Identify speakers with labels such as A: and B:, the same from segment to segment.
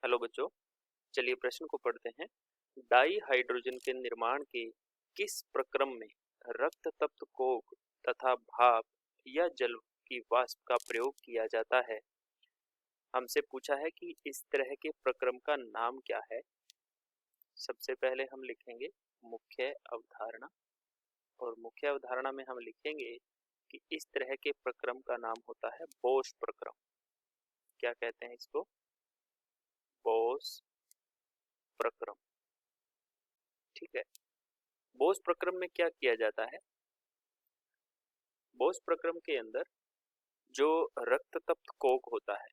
A: Hello बच्चों, चलिए प्रश्न को पढ़ते हैं। डाई हाइड्रोजन के निर्माण के किस प्रक्रम में रक्त तप्त कोक तथा भाप या जल की वाष्प का प्रयोग किया जाता है? हमसे पूछा है कि इस तरह के प्रक्रम का नाम क्या है। सबसे पहले हम लिखेंगे मुख्य अवधारणा, और मुख्य अवधारणा में हम लिखेंगे कि इस तरह के प्रक्रम का नाम होता है बोस प्रक्रम। क्या कहते हैं इसको? बोस प्रक्रम। ठीक है। बोस प्रक्रम में क्या किया जाता है? बोस प्रक्रम के अंदर जो रक्त तप्त कोक होता है,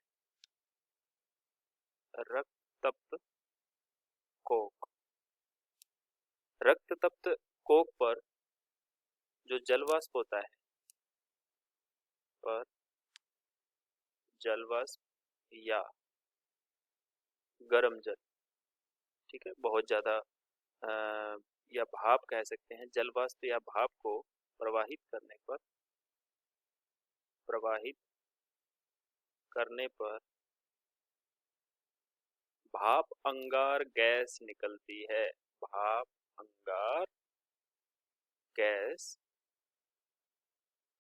A: रक्त तप्त कोक, रक्त तप्त कोक पर जो जलवाष्प होता है, पर जलवाष्प या गर्म जल, ठीक है, बहुत ज्यादा या भाप कह सकते हैं, जलवाष्प या भाप को प्रवाहित करने पर भाप अंगार गैस निकलती है। भाप अंगार गैस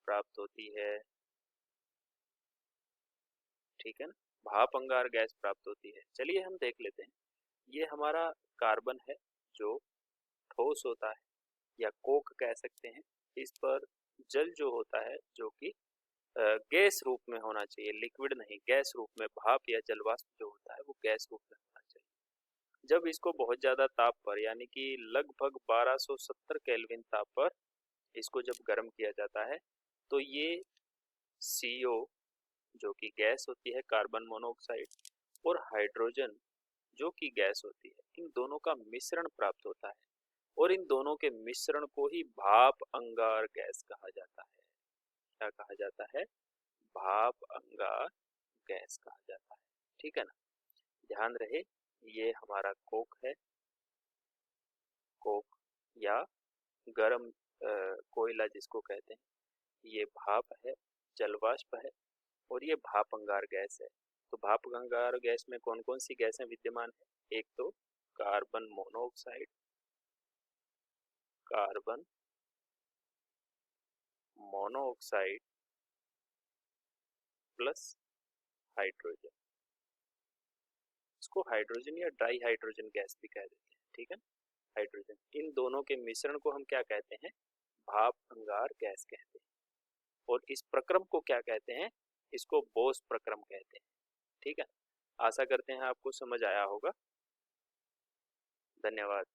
A: प्राप्त होती है। ठीक है ना, भाप अंगार गैस प्राप्त होती है। चलिए हम देख लेते हैं। ये हमारा कार्बन है जो ठोस होता है या कोक कह सकते हैं। इस पर जल जो होता है जो कि गैस रूप में होना चाहिए, लिक्विड नहीं, गैस रूप में। भाप या जलवाष्प जो होता है वो गैस रूप में होना चाहिए। जब इसको बहुत ज्यादा ताप पर, यानी कि लगभग 1270 केल्विन ताप पर इसको जब गर्म किया जाता है, तो ये CO जो कि गैस होती है, कार्बन मोनोऑक्साइड, और हाइड्रोजन जो कि गैस होती है, इन दोनों का मिश्रण प्राप्त होता है। और इन दोनों के मिश्रण को ही भाप अंगार गैस कहा जाता है। क्या कहा जाता है? भाप अंगार गैस कहा जाता है। ठीक है ना, ध्यान रहे, ये हमारा कोक है, कोक या गरम कोयला जिसको कहते हैं, ये भाप है, जलवाष्प है, और ये भाप अंगार गैस है। तो भाप अंगार गैस में कौन कौन सी गैसें विद्यमान है? एक तो carbon monoxide, carbon monoxide plus hydrogen. इसको हाइड्रोजन या डाई हाइड्रोजन गैस भी कह देते हैं। ठीक है, हाइड्रोजन, इन दोनों के मिश्रण को हम क्या कहते हैं? भाप अंगार गैस कहते हैं। और इस प्रक्रम को क्या कहते हैं? इसको बोस प्रक्रम कहते हैं। ठीक है, आशा करते हैं आपको समझ आया होगा। धन्यवाद।